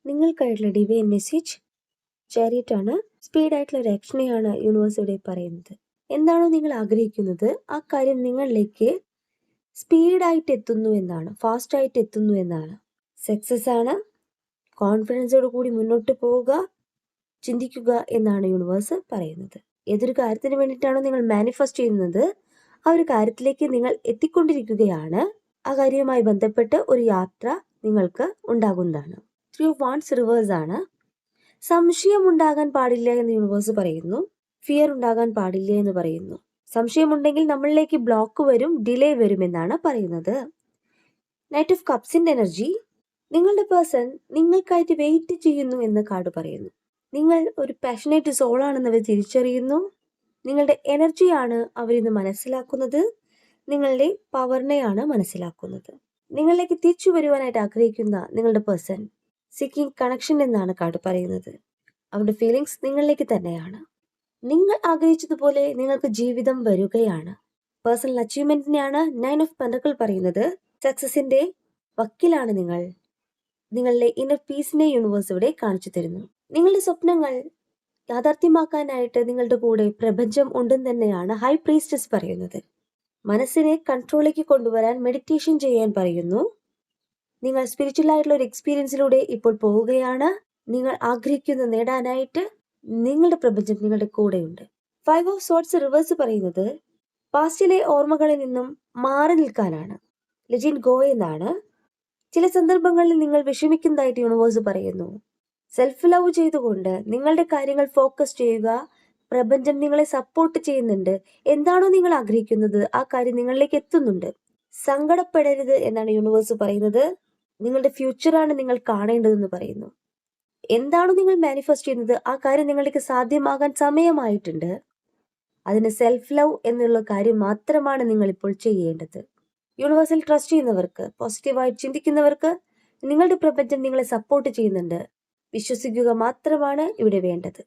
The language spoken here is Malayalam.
നിങ്ങൾക്കായിട്ടുള്ള ഡിവൈൻ മെസ്സേജ് ചാരിയറ്റാണ്. സ്പീഡായിട്ടുള്ള ഒരു ആക്ഷനെയാണ് യൂണിവേഴ്സ് ഇവിടെ പറയുന്നത്. എന്താണോ നിങ്ങൾ ആഗ്രഹിക്കുന്നത് ആ കാര്യം നിങ്ങളിലേക്ക് സ്പീഡായിട്ട് എത്തുന്നു എന്നാണ്, ഫാസ്റ്റായിട്ട് എത്തുന്നു എന്നാണ്. സക്സസ് ആണ്. കോൺഫിഡൻസോട് കൂടി മുന്നോട്ട് പോവുക, ചിന്തിക്കുക എന്നാണ് യൂണിവേഴ്സ് പറയുന്നത്. ഏതൊരു കാര്യത്തിന് വേണ്ടിയിട്ടാണോ നിങ്ങൾ മാനിഫെസ്റ്റ് ചെയ്യുന്നത് ആ ഒരു കാര്യത്തിലേക്ക് നിങ്ങൾ എത്തിക്കൊണ്ടിരിക്കുകയാണ്. ആ കാര്യവുമായി ബന്ധപ്പെട്ട് ഒരു യാത്ര നിങ്ങൾക്ക് ഉണ്ടാകുന്നതാണ്. 3 of Wands റിവേഴ്സ് ആണ്. സംശയം ഉണ്ടാകാൻ പാടില്ല എന്ന് യൂണിവേഴ്സ് പറയുന്നു. ഫിയർ ഉണ്ടാകാൻ പാടില്ല എന്ന് പറയുന്നു. സംശയമുണ്ടെങ്കിൽ നമ്മളിലേക്ക് ബ്ലോക്ക് വരും, ഡിലേ വരും എന്നാണ് പറയുന്നത്. നൈറ്റ് ഓഫ് കപ്സിന്റെ എനർജി, നിങ്ങളുടെ പേഴ്സൺ നിങ്ങൾക്കായിട്ട് വെയിറ്റ് ചെയ്യുന്നു എന്ന് കാർഡ് പറയുന്നു. നിങ്ങൾ ഒരു പാഷനേറ്റ് സോളാണെന്ന് അവർ തിരിച്ചറിയുന്നു. നിങ്ങളുടെ എനർജിയാണ് അവരിന്ന് മനസ്സിലാക്കുന്നത്, നിങ്ങളുടെ പവറിനെയാണ് മനസ്സിലാക്കുന്നത്. നിങ്ങളിലേക്ക് തിരിച്ചു വരുവാനായിട്ട് ആഗ്രഹിക്കുന്ന നിങ്ങളുടെ പേഴ്സൺ സീക്കിംഗ് കണക്ഷൻ എന്നാണ് കാർഡ് പറയുന്നത്. അവരുടെ ഫീലിങ്സ് നിങ്ങളിലേക്ക് തന്നെയാണ്. നിങ്ങൾ ആഗ്രഹിച്ചതുപോലെ നിങ്ങൾക്ക് ജീവിതം വരികയാണ്. പേഴ്സണൽ അച്ചീവ്മെന്റിനെയാണ് 9 ഓഫ് പെന്റക്കിൾ പറയുന്നത്. സക്സസിന്റെ വക്കിലാണ് നിങ്ങൾ. നിങ്ങളുടെ ഇന്നർ പീസിനെ യൂണിവേഴ്സ് ഇവിടെ കാണിച്ചു തരുന്നു. നിങ്ങളുടെ സ്വപ്നങ്ങൾ യാഥാർത്ഥ്യമാക്കാനായിട്ട് നിങ്ങളുടെ കൂടെ പ്രപഞ്ചം ഉണ്ടെന്ന് തന്നെയാണ് ഹൈ പ്രീസ്റ്റസ് പറയുന്നത്. മനസ്സിനെ കൺട്രോളിലേക്ക് കൊണ്ടുവരാൻ മെഡിറ്റേഷൻ ചെയ്യാൻ പറയുന്നു. നിങ്ങൾ സ്പിരിച്വൽ ആയിട്ടുള്ള ഒരു എക്സ്പീരിയൻസിലൂടെ ഇപ്പോൾ പോവുകയാണ്. നിങ്ങൾ ആഗ്രഹിക്കുന്ന നേടാനായിട്ട് നിങ്ങളുടെ പ്രപഞ്ചം നിങ്ങളുടെ കൂടെയുണ്ട്. 5 ഓഫ് സോർട്സ് റിവേഴ്സ് പറയുന്നത് പാസ്റ്റിലെ ഓർമ്മകളിൽ നിന്നും മാറി നിൽക്കാനാണ്. ലെജിൻ ഗോ എന്നാണ്. ചില സന്ദർഭങ്ങളിൽ നിങ്ങൾ വിഷമിക്കുന്നതായിട്ട് യൂണിവേഴ്സ് പറയുന്നു. സെൽഫ് ലവ് ചെയ്തുകൊണ്ട് നിങ്ങളുടെ കാര്യങ്ങൾ ഫോക്കസ് ചെയ്യുക. പ്രപഞ്ചം നിങ്ങളെ സപ്പോർട്ട് ചെയ്യുന്നുണ്ട്. എന്താണോ നിങ്ങൾ ആഗ്രഹിക്കുന്നത് ആ കാര്യം നിങ്ങളിലേക്ക് എത്തുന്നുണ്ട്. സങ്കടപ്പെടരുത് എന്നാണ് യൂണിവേഴ്സ് പറയുന്നത്. നിങ്ങളുടെ ഫ്യൂച്ചറാണ് നിങ്ങൾ കാണേണ്ടതെന്ന് പറയുന്നു. എന്താണോ നിങ്ങൾ മാനിഫെസ്റ്റ് ചെയ്യുന്നത് ആ കാര്യം നിങ്ങളിലേക്ക് സാധ്യമാകാൻ സമയമായിട്ടുണ്ട്. അതിന് സെൽഫ് ലവ് എന്നുള്ള കാര്യം മാത്രമാണ് നിങ്ങൾ ഇപ്പോൾ ചെയ്യേണ്ടത്. യൂണിവേഴ്സിൽ ട്രസ്റ്റ് ചെയ്യുന്നവർക്ക്, പോസിറ്റീവായി ചിന്തിക്കുന്നവർക്ക് നിങ്ങളുടെ പ്രപഞ്ചം നിങ്ങളെ സപ്പോർട്ട് ചെയ്യുന്നുണ്ട്. വിശ്വസിക്കുക മാത്രമാണ് ഇവിടെ വേണ്ടത്.